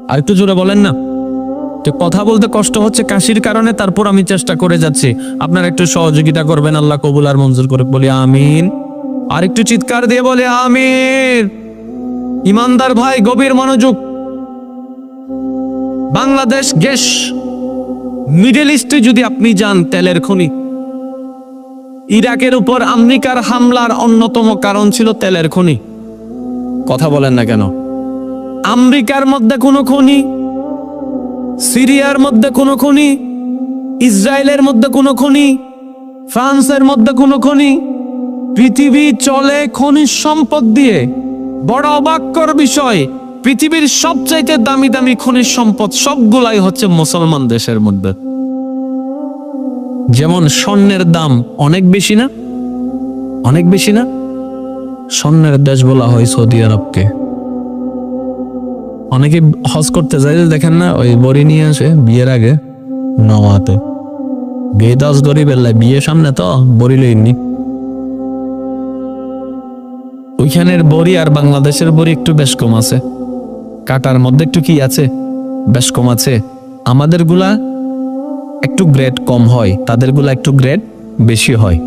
আর একটু জোরে বলেন না। তো কথা বলতে কষ্ট হচ্ছে কাশির কারণে, তারপর আমি চেষ্টা করে যাচ্ছি। আপনারা একটু সহযোগিতা করবেন, আল্লাহ কবুল আর মঞ্জুর করে, বলি আমিন। আর একটু চিৎকার দিয়ে বলে আমিন। ইমানদার ভাই গভীর মনোযোগ। বাংলাদেশ গ্যাস, মিডল ইস্টে যদি আপনি যান, তেলের খনি। ইরাকের উপর আমেরিকার হামলার অন্যতম কারণ ছিল তেলের খনি। কথা বলেন না কেন? আমেরিকার মধ্যে কোনো খনি, সিরিয়ার মধ্যে কোনো খনি, ইসরায়েলের মধ্যে কোনো খনি, ফ্রান্সের মধ্যে কোনো খনি। পৃথিবী চলে খনিজ সম্পদ দিয়ে। বড় অবাক্যর বিষয়, পৃথিবীর সবচাইতে দামি দামি খনিজ সম্পদ সবগুলাই হচ্ছে মুসলমান দেশের মধ্যে। যেমন স্বর্ণের দাম অনেক বেশি না? অনেক বেশি না? স্বর্ণের দেশ বলা হয় সৌদি আরবকে। অনেকে হজ করতে যায়, দেখেন না, ওই বড়ি নিয়ে আসে বিয়ের আগে নওয়াতে। বিয়ে 10 গরিবের লাই, বিয়ে সামনে তো বড়ি লইনি। ওইখানের বড়ি আর বাংলাদেশের বড়ি একটু বেশ কম আছে, কাটার মধ্যে একটু কি আছে, বেশ কম আছে। আমাদের গুলা একটু গ্রেড কম হয়, তাদের গুলা একটু গ্রেড বেশি হয়।